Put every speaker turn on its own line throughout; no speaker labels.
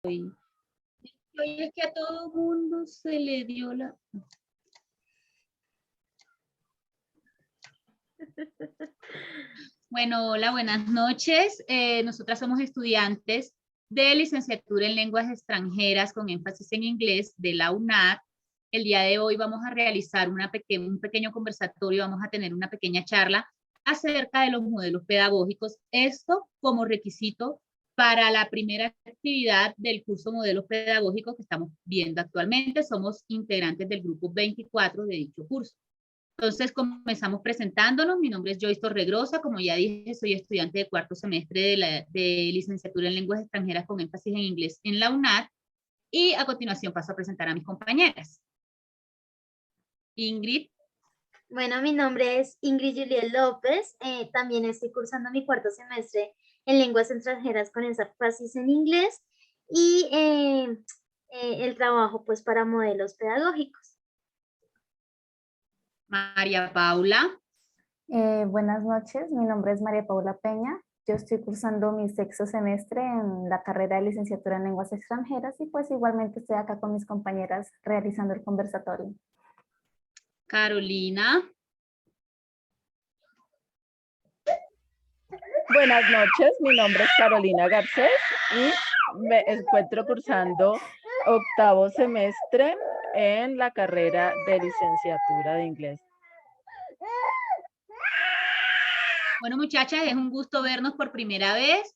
Hoy es que a todo mundo se le dio la... Bueno, hola, buenas noches. Nosotras somos estudiantes de licenciatura en lenguas extranjeras con énfasis en inglés de la UNAD. El día de hoy vamos a realizar un pequeño conversatorio, vamos a tener una pequeña charla acerca de los modelos pedagógicos. Esto como requisito para la primera actividad del curso Modelos Pedagógicos que estamos viendo actualmente. Somos integrantes del grupo 24 de dicho curso. Entonces comenzamos presentándonos. Mi nombre es Joyce Torregrosa. Como ya dije, soy estudiante de cuarto semestre de licenciatura en lenguas extranjeras con énfasis en inglés en la UNAD. Y a continuación paso a presentar a mis compañeras. Ingrid.
Bueno, mi nombre es Ingrid Juliet López. También estoy cursando mi cuarto semestre en lenguas extranjeras con énfasis en inglés y el trabajo pues para modelos pedagógicos.
María Paula.
Buenas noches, mi nombre es María Paula Peña. Yo estoy cursando mi sexto semestre en la carrera de licenciatura en lenguas extranjeras y pues igualmente estoy acá con mis compañeras realizando el conversatorio.
Carolina.
Buenas noches, mi nombre es Carolina Garcés y me encuentro cursando octavo semestre en la carrera de licenciatura de inglés.
Bueno, muchachas, es un gusto vernos por primera vez.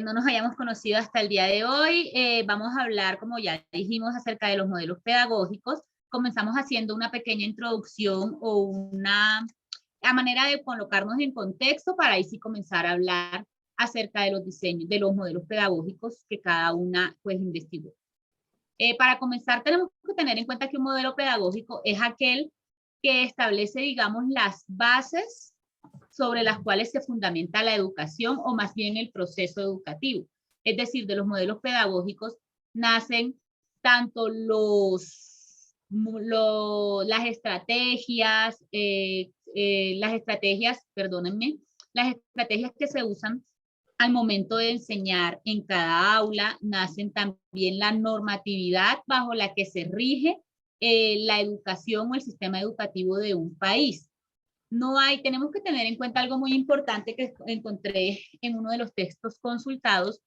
No nos hayamos conocido hasta el día de hoy. Vamos a hablar, como ya dijimos, acerca de los modelos pedagógicos. Comenzamos haciendo una pequeña introducción o a manera de colocarnos en contexto para ahí sí comenzar a hablar acerca de los diseños, de los modelos pedagógicos que cada una pues investigó. Para comenzar tenemos que tener en cuenta que un modelo pedagógico es aquel que establece, digamos, las bases sobre las cuales se fundamenta la educación o más bien el proceso educativo. Es decir, de los modelos pedagógicos nacen tanto las estrategias que se usan al momento de enseñar en cada aula, nacen también la normatividad bajo la que se rige la educación o el sistema educativo de un país. Tenemos que tener en cuenta algo muy importante que encontré en uno de los textos consultados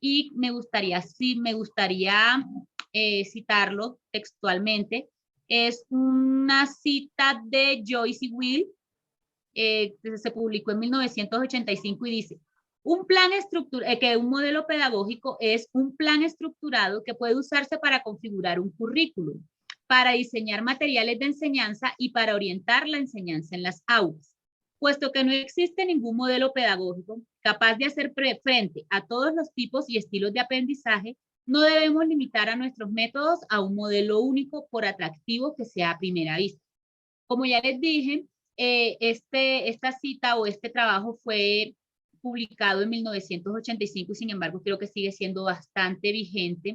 y me gustaría citarlo textualmente. Es una cita de Joyce y Will, que se publicó en 1985 y dice, que un modelo pedagógico es un plan estructurado que puede usarse para configurar un currículum, para diseñar materiales de enseñanza y para orientar la enseñanza en las aulas. Puesto que no existe ningún modelo pedagógico capaz de hacer frente a todos los tipos y estilos de aprendizaje, no debemos limitar a nuestros métodos a un modelo único por atractivo que sea a primera vista. Como ya les dije, esta cita o este trabajo fue publicado en 1985 y sin embargo creo que sigue estando bastante vigente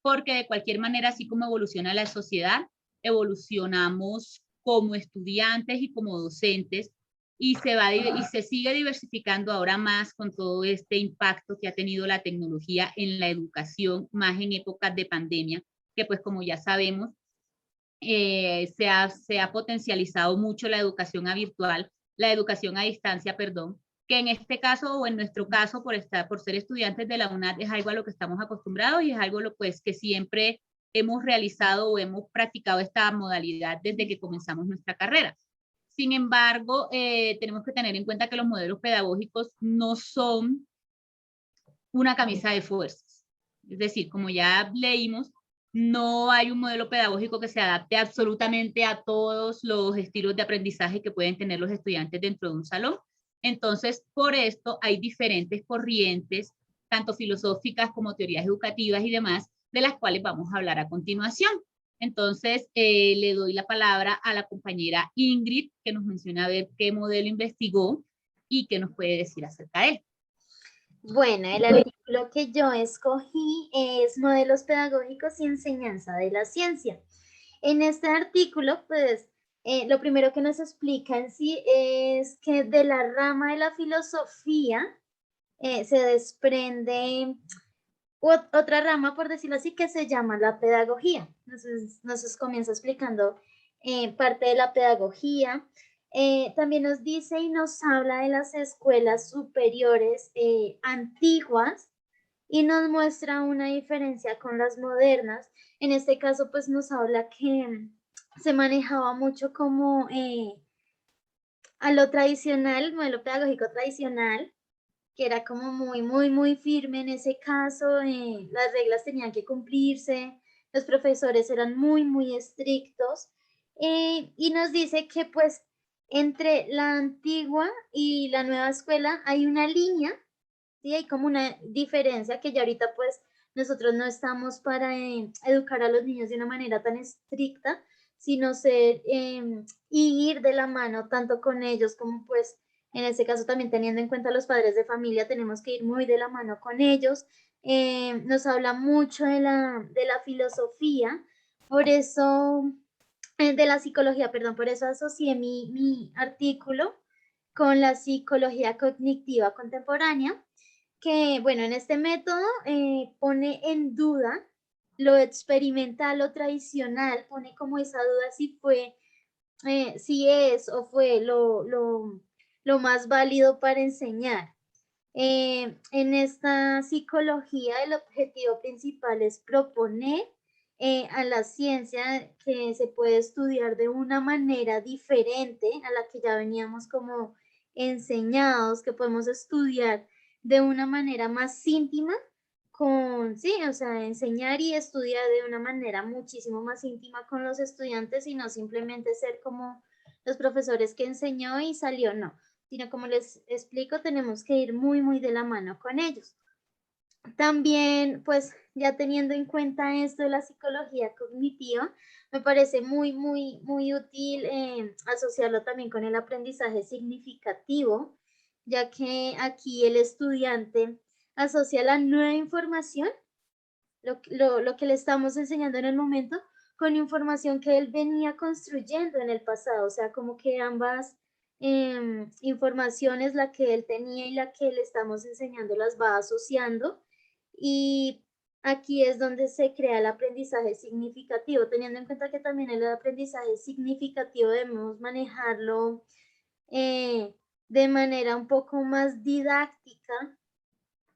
porque de cualquier manera, así como evoluciona la sociedad, evolucionamos como estudiantes y como docentes y se sigue diversificando ahora más con todo este impacto que ha tenido la tecnología en la educación, más en épocas de pandemia, que pues como ya sabemos, se ha potencializado mucho la educación la educación a distancia, perdón, que en este caso o en nuestro caso por ser estudiantes de la UNAD es algo a lo que estamos acostumbrados y es algo pues que siempre hemos realizado o hemos practicado esta modalidad desde que comenzamos nuestra carrera. Sin embargo, tenemos que tener en cuenta que los modelos pedagógicos no son una camisa de fuerzas. Es decir, como ya leímos, no hay un modelo pedagógico que se adapte absolutamente a todos los estilos de aprendizaje que pueden tener los estudiantes dentro de un salón. Entonces, por esto hay diferentes corrientes, tanto filosóficas como teorías educativas y demás, de las cuales vamos a hablar a continuación. Entonces, le doy la palabra a la compañera Ingrid, que nos menciona a ver qué modelo investigó y qué nos puede decir acerca de él.
Bueno, el artículo que yo escogí es Modelos Pedagógicos y Enseñanza de la Ciencia. En este artículo, pues, lo primero que nos explica en sí es que de la rama de la filosofía se desprende otra rama, por decirlo así, que se llama la pedagogía. Entonces, nos comienza explicando parte de la pedagogía. También nos dice y nos habla de las escuelas superiores antiguas y nos muestra una diferencia con las modernas. En este caso, pues nos habla que se manejaba mucho como a lo tradicional, el modelo pedagógico tradicional, que era como muy firme en ese caso, las reglas tenían que cumplirse, los profesores eran muy estrictos, y nos dice que pues entre la antigua y la nueva escuela hay una línea, ¿sí? Hay como una diferencia que ya ahorita pues nosotros no estamos para educar a los niños de una manera tan estricta, sino ser y ir de la mano tanto con ellos como pues en este caso también teniendo en cuenta a los padres de familia, tenemos que ir muy de la mano con ellos. Nos habla mucho de la filosofía, por eso, de la psicología, perdón, por eso asocié mi artículo con la psicología cognitiva contemporánea, que, bueno, en este método pone en duda lo experimental o tradicional, pone como esa duda si fue, si es o fue lo más válido para enseñar. En esta psicología el objetivo principal es proponer a la ciencia que se puede estudiar de una manera diferente a la que ya veníamos como enseñados, que podemos estudiar de una manera más íntima sí, o sea, enseñar y estudiar de una manera muchísimo más íntima con los estudiantes y no simplemente ser como los profesores que enseñó y salió, no, sino como les explico, tenemos que ir muy de la mano con ellos. También, pues, ya teniendo en cuenta esto de la psicología cognitiva, me parece muy útil asociarlo también con el aprendizaje significativo, ya que aquí el estudiante asocia la nueva información, lo que le estamos enseñando en el momento, con información que él venía construyendo en el pasado, o sea, como que ambas informaciones, la que él tenía y la que le estamos enseñando, las va asociando. Y aquí es donde se crea el aprendizaje significativo, teniendo en cuenta que también el aprendizaje significativo debemos manejarlo de manera un poco más didáctica,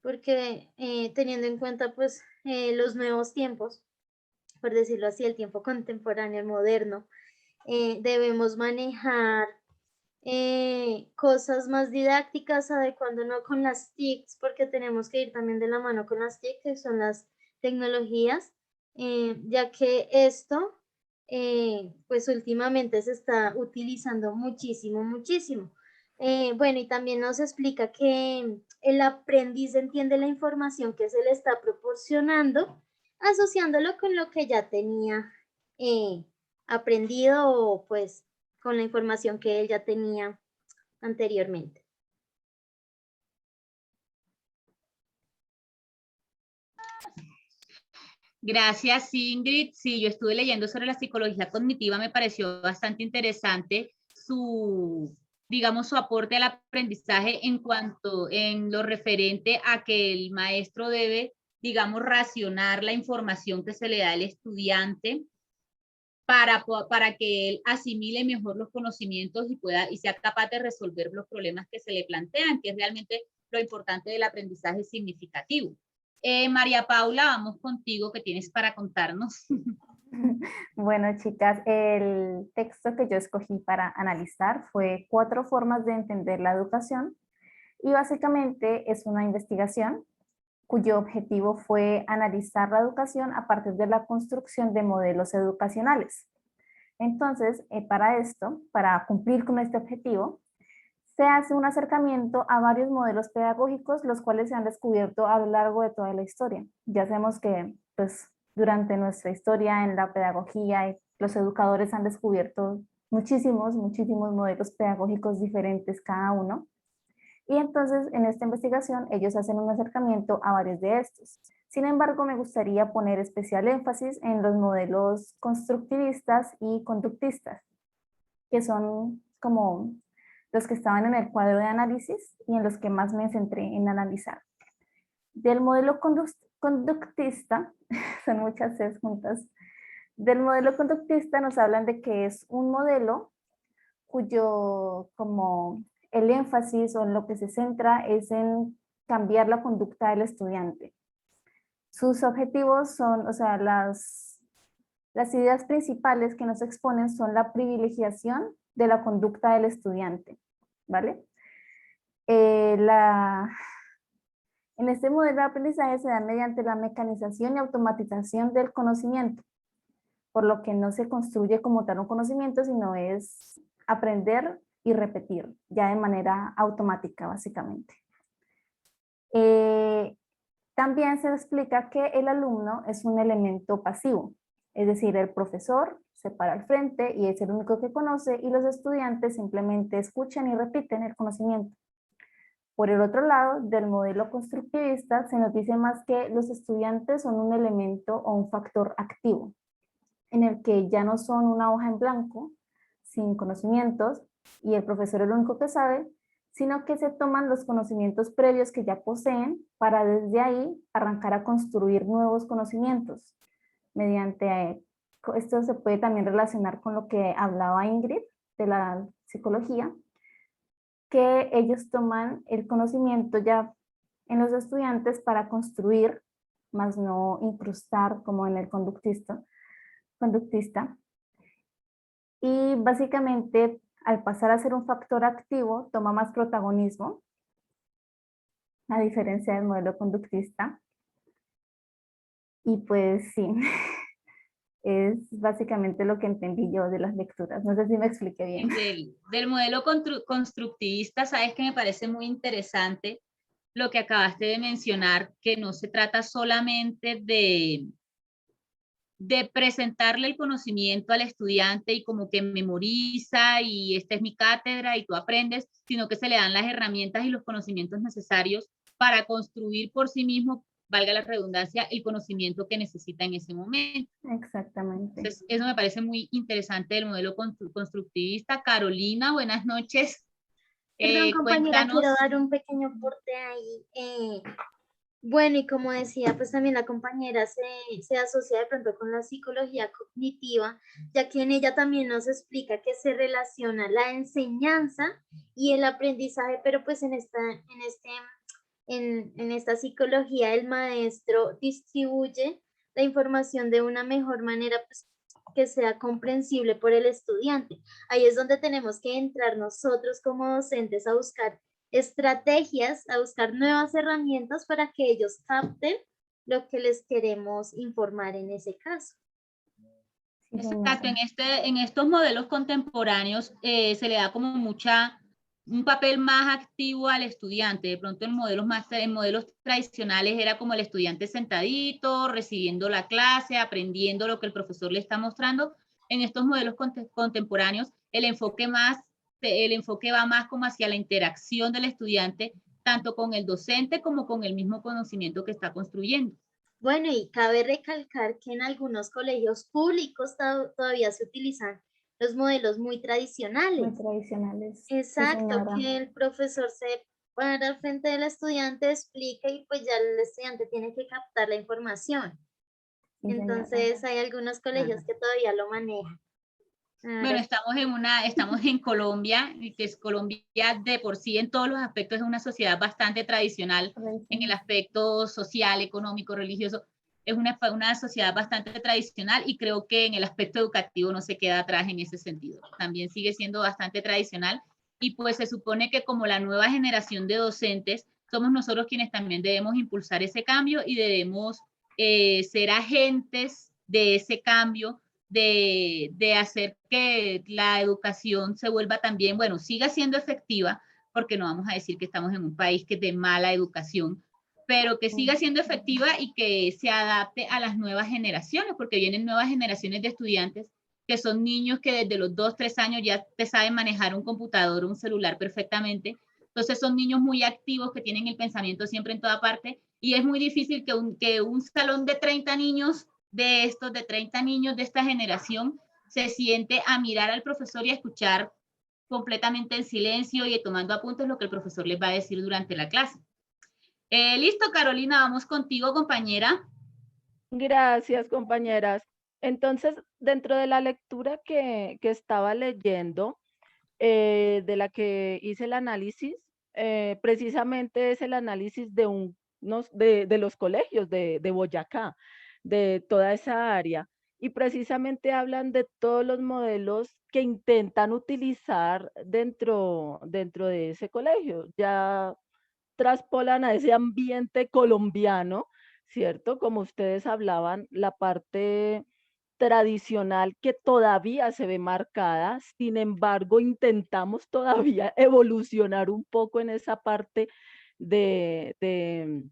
porque teniendo en cuenta pues los nuevos tiempos, por decirlo así, el tiempo contemporáneo, el moderno, debemos manejar cosas más didácticas, adecuándonos con las TICs, porque tenemos que ir también de la mano con las TIC, que son las tecnologías, ya que esto, pues últimamente se está utilizando muchísimo. Bueno, y también nos explica que el aprendiz entiende la información que se le está proporcionando, asociándolo con lo que ya tenía aprendido o pues con la información que él ya tenía anteriormente.
Gracias, Ingrid. Sí, yo estuve leyendo sobre la psicología cognitiva, me pareció bastante interesante digamos, su aporte al aprendizaje en lo referente a que el maestro debe, digamos, racionar la información que se le da al estudiante para que él asimile mejor los conocimientos y sea capaz de resolver los problemas que se le plantean, que es realmente lo importante del aprendizaje significativo. María Paula, vamos contigo, ¿qué tienes para contarnos?
Bueno, chicas, el texto que yo escogí para analizar fue 4 formas de entender la educación y básicamente es una investigación cuyo objetivo fue analizar la educación a partir de la construcción de modelos educacionales. Entonces, para esto, para cumplir con este objetivo, se hace un acercamiento a varios modelos pedagógicos, los cuales se han descubierto a lo largo de toda la historia. Ya sabemos que pues, durante nuestra historia en la pedagogía, los educadores han descubierto muchísimos modelos pedagógicos diferentes cada uno. Y entonces en esta investigación ellos hacen un acercamiento a varios de estos. Sin embargo, me gustaría poner especial énfasis en los modelos constructivistas y conductistas, que son como los que estaban en el cuadro de análisis y en los que más me centré en analizar. Del modelo conductista, son muchas Cs juntas, del modelo conductista nos hablan de que es un modelo cuyo como el énfasis o en lo que se centra es en cambiar la conducta del estudiante. Sus objetivos son, o sea, las ideas principales que nos exponen son la privilegiación de la conducta del estudiante, ¿vale? En este modelo de aprendizaje se da mediante la mecanización y automatización del conocimiento, por lo que no se construye como tal un conocimiento, sino es aprender y repetir, ya de manera automática, básicamente. También se explica que el alumno es un elemento pasivo, es decir, el profesor se para al frente y es el único que conoce y los estudiantes simplemente escuchan y repiten el conocimiento. Por el otro lado, del modelo constructivista se nos dice más que los estudiantes son un elemento o un factor activo, en el que ya no son una hoja en blanco, sin conocimientos, y el profesor es el único que sabe, sino que se toman los conocimientos previos que ya poseen para desde ahí arrancar a construir nuevos conocimientos. Mediante esto se puede también relacionar con lo que hablaba Ingrid de la psicología, que ellos toman el conocimiento ya en los estudiantes para construir, más no incrustar como en el conductista. Y básicamente, al pasar a ser un factor activo, toma más protagonismo, a diferencia del modelo conductista. Y pues sí, es básicamente lo que entendí yo de las lecturas. No sé si me expliqué bien.
Del modelo constructivista, sabes que me parece muy interesante lo que acabaste de mencionar, que no se trata solamente de presentarle el conocimiento al estudiante y como que memoriza y esta es mi cátedra y tú aprendes, sino que se le dan las herramientas y los conocimientos necesarios para construir por sí mismo, valga la redundancia, el conocimiento que necesita en ese momento.
Exactamente.
Entonces, eso me parece muy interesante del modelo constructivista. Carolina, buenas noches.
Perdón, compañera,
Cuéntanos.
quiero dar un pequeño aporte ahí. Bueno, y como decía, pues también la compañera se asocia de pronto con la psicología cognitiva, ya que en ella también nos explica que se relaciona la enseñanza y el aprendizaje, pero pues en esta psicología el maestro distribuye la información de una mejor manera, pues, que sea comprensible por el estudiante. Ahí es donde tenemos que entrar nosotros como docentes a buscar estrategias, a buscar nuevas herramientas para que ellos capten lo que les queremos informar en ese caso.
Exacto, en estos modelos contemporáneos se le da como un papel más activo al estudiante. De pronto en modelos tradicionales era como el estudiante sentadito, recibiendo la clase, aprendiendo lo que el profesor le está mostrando. En estos modelos contemporáneos el enfoque va más como hacia la interacción del estudiante, tanto con el docente como con el mismo conocimiento que está construyendo.
Bueno, y cabe recalcar que en algunos colegios públicos todavía se utilizan los modelos muy tradicionales.
Muy tradicionales.
Exacto,
Sí,
que el profesor se para al frente del estudiante, explica y pues ya el estudiante tiene que captar la información.
Sí,
entonces hay algunos colegios que todavía lo manejan.
Bueno, estamos en Colombia, y que es Colombia de por sí en todos los aspectos es una sociedad bastante tradicional, en el aspecto social, económico, religioso, es una sociedad bastante tradicional y creo que en el aspecto educativo no se queda atrás en ese sentido. También sigue siendo bastante tradicional y pues se supone que como la nueva generación de docentes, somos nosotros quienes también debemos impulsar ese cambio y debemos ser agentes de ese cambio, de hacer que la educación se vuelva también, bueno, siga siendo efectiva, porque no vamos a decir que estamos en un país que es de mala educación, pero que siga siendo efectiva y que se adapte a las nuevas generaciones, porque vienen nuevas generaciones de estudiantes que son niños que desde los 2, 3 años ya te saben manejar un computador o un celular perfectamente. Entonces son niños muy activos que tienen el pensamiento siempre en toda parte y es muy difícil que un salón de 30 niños de 30 niños de esta generación se siente a mirar al profesor y a escuchar completamente en silencio y tomando apuntes lo que el profesor les va a decir durante la clase. Listo, Carolina, vamos contigo, compañera.
Gracias, compañeras. Entonces, dentro de la lectura que estaba leyendo, de la que hice el análisis, precisamente es el análisis de los colegios de Boyacá, de toda esa área, y precisamente hablan de todos los modelos que intentan utilizar dentro de ese colegio. Ya traspolan a ese ambiente colombiano, ¿cierto? Como ustedes hablaban, la parte tradicional que todavía se ve marcada, sin embargo, intentamos todavía evolucionar un poco en esa parte de, de,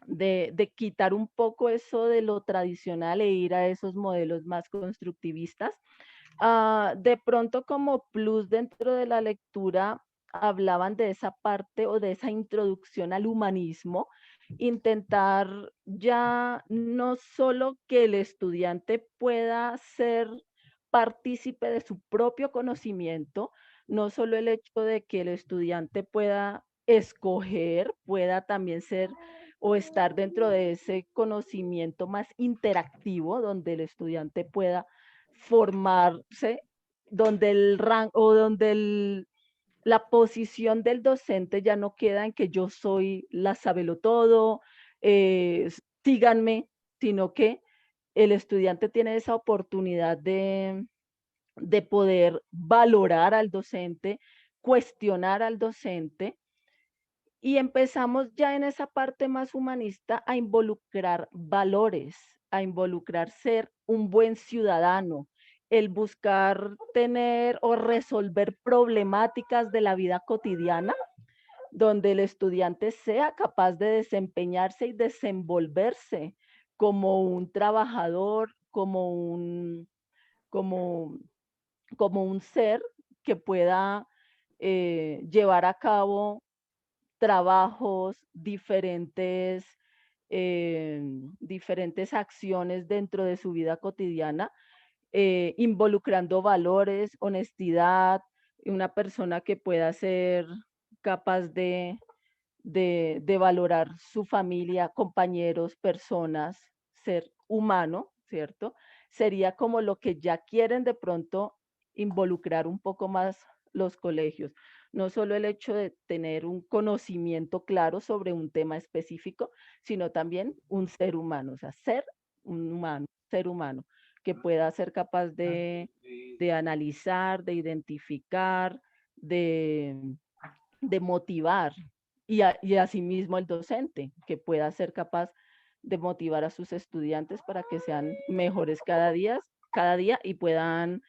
de quitar un poco eso de lo tradicional e ir a esos modelos más constructivistas. De pronto, como plus dentro de la lectura, hablaban de esa parte o de esa introducción al humanismo, intentar ya no solo que el estudiante pueda ser partícipe de su propio conocimiento, no solo el hecho de que el estudiante pueda escoger, pueda también ser o estar dentro de ese conocimiento más interactivo, donde el estudiante pueda formarse, donde el rango o donde la posición del docente ya no queda en que yo soy la sabelotodo, síganme, sino que el estudiante tiene esa oportunidad de poder valorar al docente, cuestionar al docente, y empezamos ya en esa parte más humanista a involucrar valores, a involucrar ser un buen ciudadano, el buscar tener o resolver problemáticas de la vida cotidiana, donde el estudiante sea capaz de desempeñarse y desenvolverse como un trabajador, como, como un ser que pueda llevar a cabo trabajos, diferentes acciones dentro de su vida cotidiana, involucrando valores, honestidad, una persona que pueda ser capaz de valorar su familia, compañeros, personas, ser humano, ¿cierto? Sería como lo que ya quieren de pronto involucrar un poco más los colegios. No solo el hecho de tener un conocimiento claro sobre un tema específico, sino también un ser humano, o sea, ser un humano, ser humano, que pueda ser capaz de analizar, de identificar, de motivar, y asimismo el docente, que pueda ser capaz de motivar a sus estudiantes para que sean mejores cada día y puedan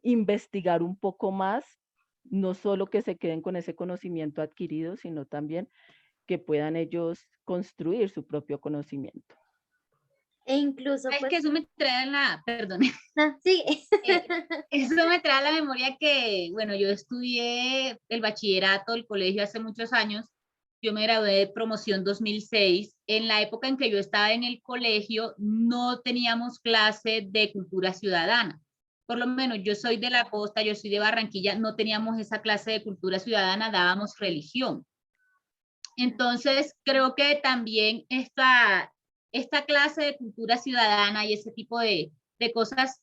investigar un poco más, no solo que se queden con ese conocimiento adquirido, sino también que puedan ellos construir su propio conocimiento.
E incluso,
Es
pues,
que eso me trae a la, perdón,
sí.
eso me trae a la memoria que, bueno, yo estudié el bachillerato, el colegio hace muchos años. Yo me gradué de promoción 2006. En la época en que yo estaba en el colegio, no teníamos clase de cultura ciudadana. Por lo menos yo soy de la costa, yo soy de Barranquilla, no teníamos esa clase de cultura ciudadana, dábamos religión. Entonces, creo que también esta clase de cultura ciudadana y ese tipo de cosas,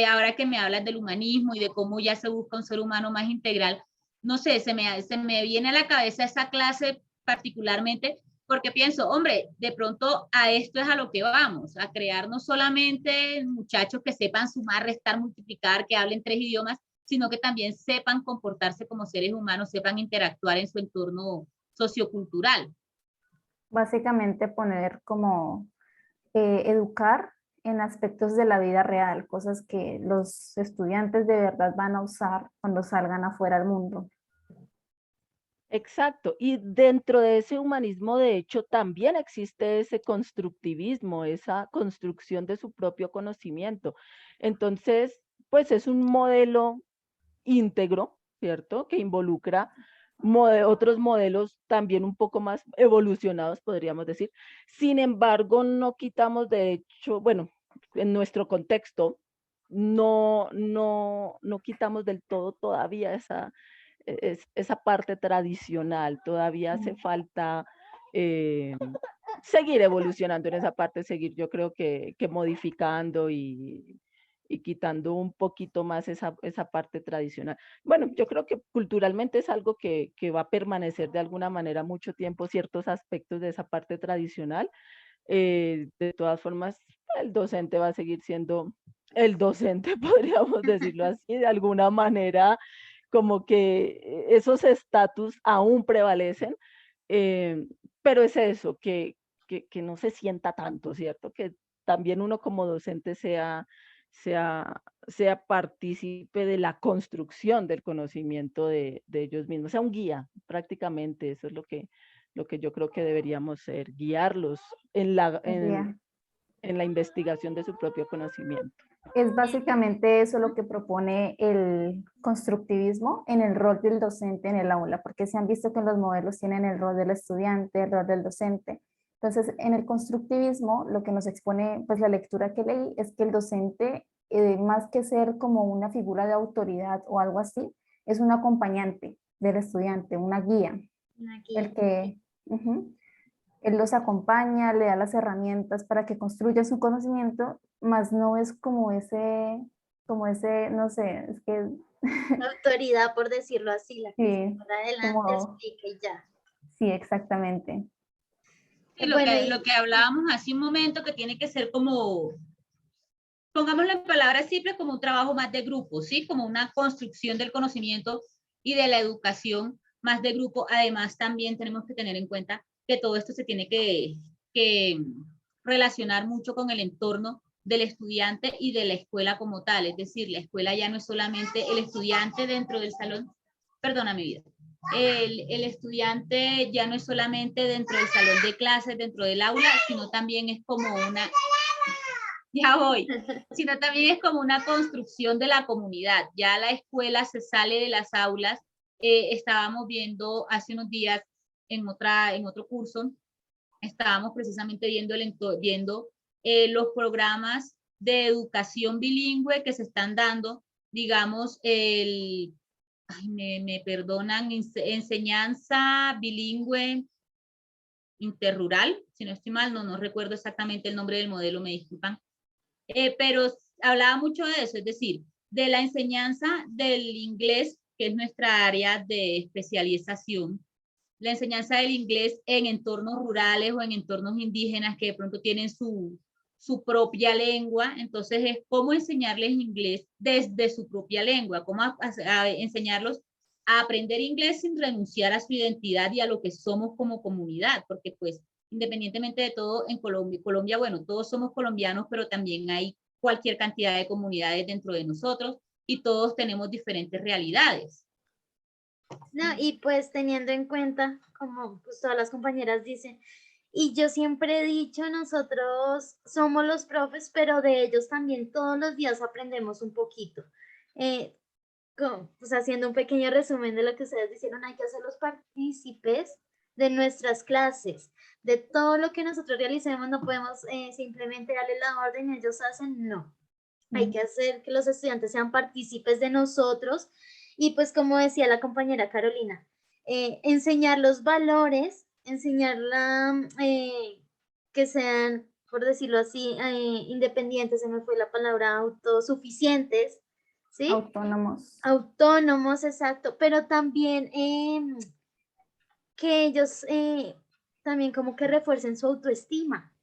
ahora que me hablas del humanismo y de cómo ya se busca un ser humano más integral, no sé, se me viene a la cabeza esa clase particularmente porque pienso, hombre, de pronto a esto es a lo que vamos, a crear no solamente muchachos que sepan sumar, restar, multiplicar, que hablen 3 idiomas, sino que también sepan comportarse como seres humanos, sepan interactuar en su entorno sociocultural.
Básicamente poner como educar en aspectos de la vida real, cosas que los estudiantes de verdad van a usar cuando salgan afuera al mundo.
Exacto, y dentro de ese humanismo, de hecho, también existe ese constructivismo, esa construcción de su propio conocimiento. Entonces, pues es un modelo íntegro, ¿cierto? Que involucra otros modelos también un poco más evolucionados, podríamos decir. Sin embargo, no quitamos, de hecho, bueno, en nuestro contexto, no quitamos del todo todavía esa parte tradicional, todavía hace falta seguir evolucionando en esa parte, seguir yo creo que modificando y quitando un poquito más esa parte tradicional. Bueno, yo creo que culturalmente es algo que va a permanecer de alguna manera mucho tiempo, ciertos aspectos de esa parte tradicional. De todas formas, el docente va a seguir siendo el docente, podríamos decirlo así, de alguna manera, como que esos estatus aún prevalecen, eh, pero es eso, que no se sienta tanto, ¿cierto? Que también uno como docente sea partícipe de la construcción del conocimiento de ellos mismos, sea un guía, prácticamente, eso es lo que yo creo que deberíamos ser, guiarlos en
Guía.
en la investigación de su propio conocimiento.
Es básicamente eso lo que propone el constructivismo en el rol del docente en el aula, porque se han visto que los modelos tienen el rol del estudiante, el rol del docente. Entonces, en el constructivismo, lo que nos expone pues la lectura que leí es que el docente, más que ser como una figura de autoridad o algo así, es un acompañante del estudiante, una guía,
Aquí.
el que... ujú, él los acompaña, le da las herramientas para que construya su conocimiento, más no es como ese, no sé, es que
La autoridad, por decirlo así, la que se
sí,
para adelante,
como,
explica y ya.
sí, exactamente.
Sí,
Bueno,
lo que hablábamos hace un momento, que tiene que ser como, pongámoslo en palabras simples, como un trabajo más de grupo, ¿sí? Como una construcción del conocimiento y de la educación más de grupo. Además, también tenemos que tener en cuenta que todo esto se tiene que relacionar mucho con el entorno del estudiante y de la escuela como tal. Es decir, la escuela ya no es solamente el estudiante dentro del salón, perdona mi vida, el estudiante ya no es solamente dentro del salón de clases, dentro del aula, sino también es como una, ya voy, sino también es como una construcción de la comunidad. Ya la escuela se sale de las aulas. Estábamos viendo hace unos días en otro curso, estábamos precisamente viendo los programas de educación bilingüe que se están dando, digamos, me perdonan, enseñanza bilingüe interrural, si no estoy mal, no recuerdo exactamente el nombre del modelo, me disculpan, pero hablaba mucho de eso, es decir, de la enseñanza del inglés, que es nuestra área de especialización, la enseñanza del inglés en entornos rurales o en entornos indígenas que de pronto tienen su propia lengua. Entonces es cómo enseñarles inglés desde su propia lengua, cómo enseñarlos a aprender inglés sin renunciar a su identidad y a lo que somos como comunidad, porque pues independientemente de todo, en Colombia, bueno, todos somos colombianos, pero también hay cualquier cantidad de comunidades dentro de nosotros y todos tenemos diferentes realidades.
No, y pues teniendo en cuenta, como pues todas las compañeras dicen, y yo siempre he dicho, nosotros somos los profes, pero de ellos también todos los días aprendemos un poquito. Pues haciendo un pequeño resumen de lo que ustedes dijeron, hay que hacer los partícipes de nuestras clases, de todo lo que nosotros realicemos, no podemos simplemente darle la orden y ellos hacen, no. Hay que hacer que los estudiantes sean partícipes de nosotros y pues como decía la compañera Carolina, enseñar los valores, enseñarla que sean, por decirlo así, independientes, se me fue la palabra, autosuficientes, ¿sí?
Autónomos.
Autónomos, exacto, pero también que ellos también como que refuercen su autoestima.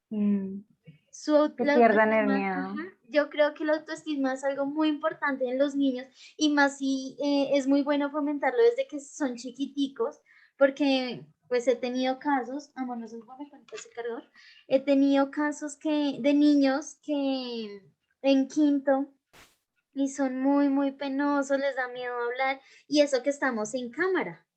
Que
La
pierdan el
autoestima,
miedo.
ajá, yo creo que la autoestima es algo muy importante en los niños y más si es muy bueno fomentarlo desde que son chiquiticos, porque pues he tenido casos, amor, no sé cómo me cuenta ese cargador, he tenido casos de niños que en quinto y son muy, muy penosos, les da miedo hablar y eso que estamos en cámara.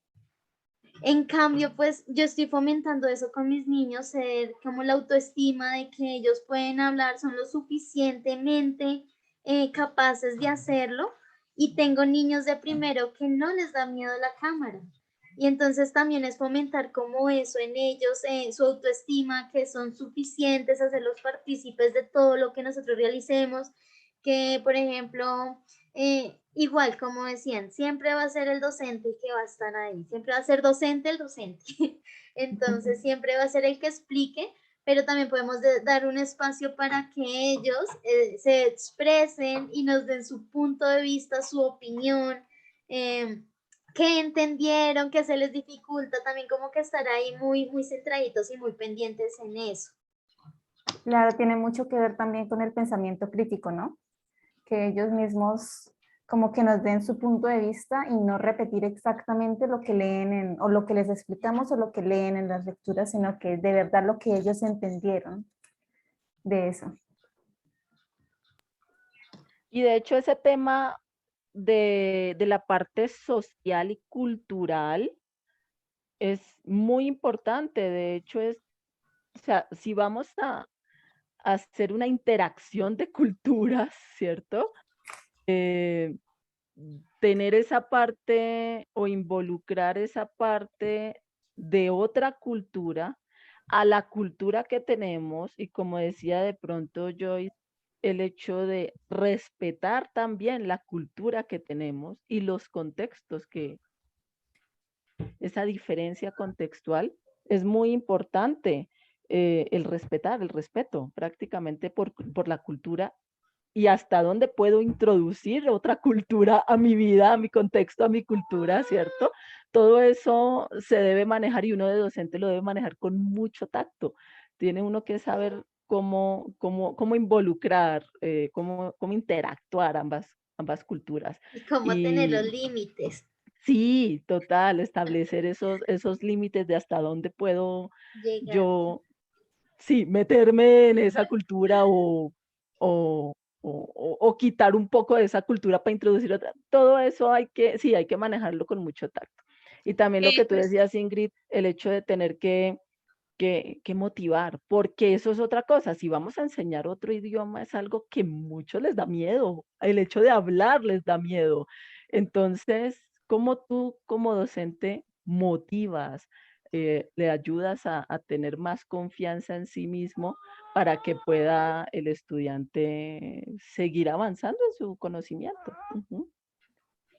En cambio, pues yo estoy fomentando eso con mis niños, ser como la autoestima de que ellos pueden hablar, son lo suficientemente capaces de hacerlo. Y tengo niños de primero que no les da miedo la cámara. Y entonces también es fomentar como eso en ellos, su autoestima, que son suficientes, hacerlos partícipes de todo lo que nosotros realicemos, que, por ejemplo, igual como decían, siempre va a ser el docente el que va a estar ahí, siempre va a ser docente el docente. Entonces siempre va a ser el que explique, pero también podemos dar un espacio para que ellos se expresen y nos den su punto de vista, su opinión, qué entendieron, qué se les dificulta, también como que estar ahí muy, muy centraditos y muy pendientes en eso.
Claro, tiene mucho que ver también con el pensamiento crítico, ¿no? Que ellos mismos como que nos den su punto de vista y no repetir exactamente lo que leen o lo que les explicamos o lo que leen en las lecturas, sino que de verdad lo que ellos entendieron de eso.
Y de hecho ese tema de la parte social y cultural es muy importante. De hecho o sea, si vamos a hacer una interacción de culturas, ¿cierto? Tener esa parte o involucrar esa parte de otra cultura a la cultura que tenemos y como decía de pronto Joyce, el hecho de respetar también la cultura que tenemos y los contextos esa diferencia contextual es muy importante, el respetar, el respeto prácticamente por la cultura y hasta dónde puedo introducir otra cultura a mi vida, a mi contexto, a mi cultura, ¿cierto? Todo eso se debe manejar y uno de docente lo debe manejar con mucho tacto. Tiene uno que saber cómo involucrar, cómo interactuar ambas culturas.
Y cómo tener los
Y
límites.
sí, total, establecer esos límites de hasta dónde puedo
Llegar.
yo, sí, meterme en esa cultura o quitar un poco de esa cultura para introducir otra. Todo eso sí, hay que manejarlo con mucho tacto. Y también lo que tú
Pues,
decías, Ingrid, el hecho de tener que motivar, porque eso es otra cosa. Si vamos a enseñar otro idioma, es algo que muchos les da miedo. El hecho de hablar les da miedo. Entonces, ¿cómo tú como docente motivas, le ayudas a tener más confianza en sí mismo para que pueda el estudiante seguir avanzando en su conocimiento? Ujú.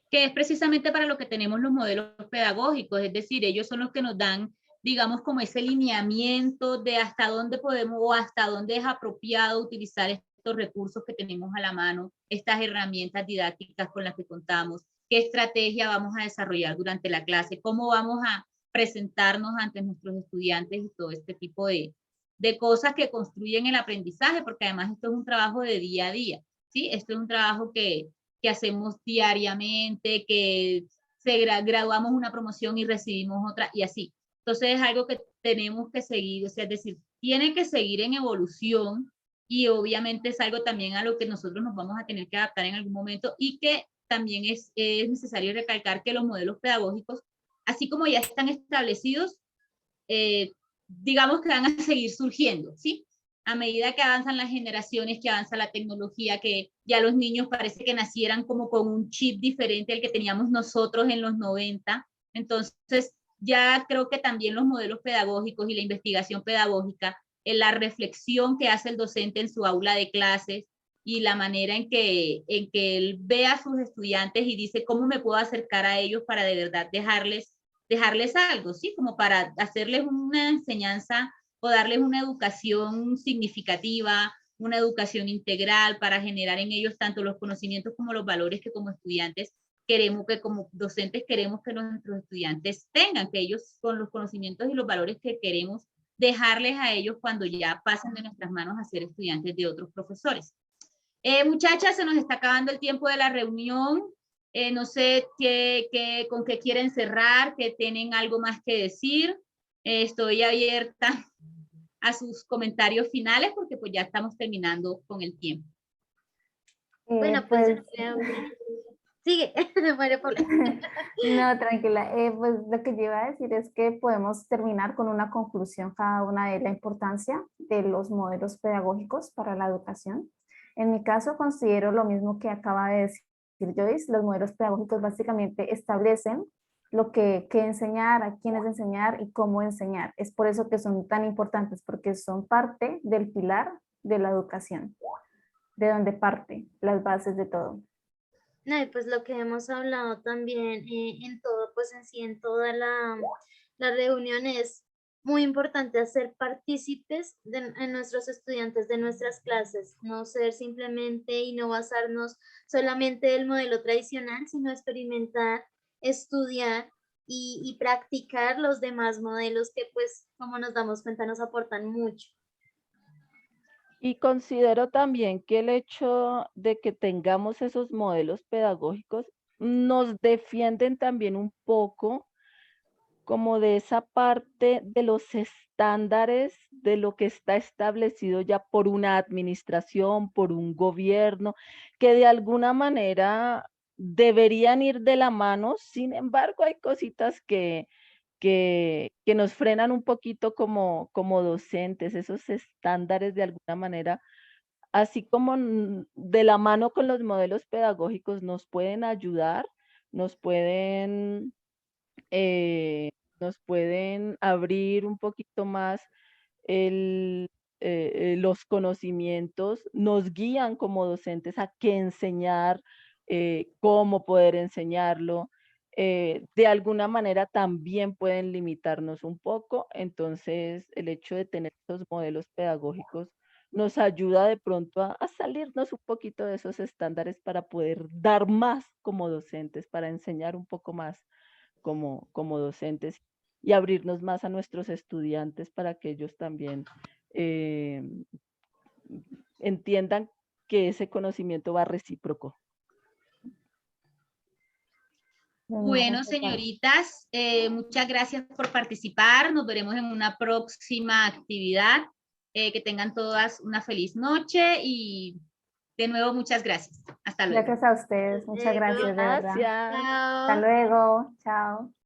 que es precisamente para lo que tenemos los modelos pedagógicos, es decir, ellos son los que nos dan, digamos, como ese lineamiento de hasta dónde podemos o hasta dónde es apropiado utilizar estos recursos que tenemos a la mano, estas herramientas didácticas con las que contamos, qué estrategia vamos a desarrollar durante la clase, cómo vamos a presentarnos ante nuestros estudiantes y todo este tipo de cosas que construyen el aprendizaje, porque además esto es un trabajo de día a día, ¿sí? Esto es un trabajo que hacemos diariamente, que graduamos una promoción y recibimos otra y así. Entonces es algo que tenemos que seguir, o sea, es decir, tiene que seguir en evolución y obviamente es algo también a lo que nosotros nos vamos a tener que adaptar en algún momento y que también es necesario recalcar que los modelos pedagógicos, así como ya están establecidos, digamos que van a seguir surgiendo, ¿sí? A medida que avanzan las generaciones, que avanza la tecnología, que ya los niños parece que nacieran como con un chip diferente al que teníamos nosotros en los 90. Entonces, ya creo que también los modelos pedagógicos y la investigación pedagógica, en la reflexión que hace el docente en su aula de clases y la manera en que él ve a sus estudiantes y dice cómo me puedo acercar a ellos para de verdad dejarles algo, ¿sí? Como para hacerles una enseñanza o darles una educación significativa, una educación integral para generar en ellos tanto los conocimientos como los valores que como estudiantes queremos, que como docentes queremos que nuestros estudiantes tengan, que ellos con los conocimientos y los valores que queremos dejarles a ellos cuando ya pasen de nuestras manos a ser estudiantes de otros profesores. Muchachas, se nos está acabando el tiempo de la reunión. No sé con qué quieren cerrar, que tienen algo más que decir. Estoy abierta a sus comentarios finales porque pues ya estamos terminando con el tiempo.
Bueno, pues yo creo que... Sigue, María Paula.
No, tranquila. Pues lo que yo iba a decir es que podemos terminar con una conclusión cada una de la importancia de los modelos pedagógicos para la educación. En mi caso considero lo mismo que acaba de decir Joyce. Los modelos pedagógicos básicamente establecen lo que enseñar, a quiénes enseñar y cómo enseñar. Es por eso que son tan importantes, porque son parte del pilar de la educación. de dónde parte las bases de todo.
No, y pues lo que hemos hablado también en todo, pues en sí, en toda la reunión es muy importante hacer partícipes en nuestros estudiantes de nuestras clases, no ser simplemente y no basarnos solamente del modelo tradicional, sino experimentar, estudiar y practicar los demás modelos que pues como nos damos cuenta nos aportan mucho.
Y considero también que el hecho de que tengamos esos modelos pedagógicos nos defienden también un poco como de esa parte de los estándares de lo que está establecido ya por una administración, por un gobierno, que de alguna manera deberían ir de la mano. Sin embargo, hay cositas que nos frenan un poquito como docentes, esos estándares de alguna manera, así como de la mano con los modelos pedagógicos nos pueden ayudar, nos pueden eh, nos pueden abrir un poquito más el, los conocimientos, nos guían como docentes a qué enseñar, cómo poder enseñarlo. De alguna manera también pueden limitarnos un poco, entonces el hecho de tener estos modelos pedagógicos nos ayuda de pronto a salirnos un poquito de esos estándares para poder dar más como docentes, para enseñar un poco más como docentes y abrirnos más a nuestros estudiantes para que ellos también eh, entiendan que ese conocimiento va recíproco.
Bueno, señoritas, muchas gracias por participar. Nos veremos en una próxima actividad. Que tengan todas una feliz noche y de nuevo muchas gracias. Hasta luego.
Gracias a ustedes, muchas gracias, de verdad.
Gracias.
Hasta
Chao.
luego, chao.